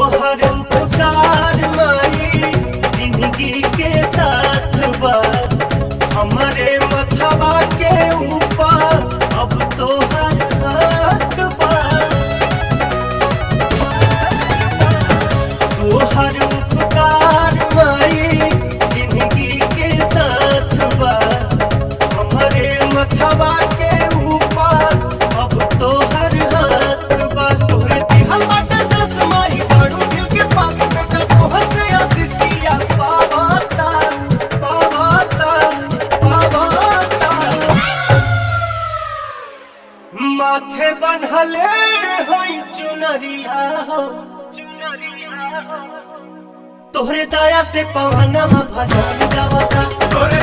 तोहर उपकार माई जिंदगी के साथ बा हमारे मथवा के ऊपर अब तोहर हाथ बा। तोहर उपकार माई जिंदगी के साथ बा हमारे मथवा के ऊपर अब तोहर हाथ बा। तोहरे दिहल बाटे सस माई बड़ू दिल के पास बेटा तोहर से आशीषिया पावाता पावाता पावाता। माथे बन्हले होई चुनरिया हो चुनरिया हो तोहरे दया से पवनवा भजन गावता तोहरे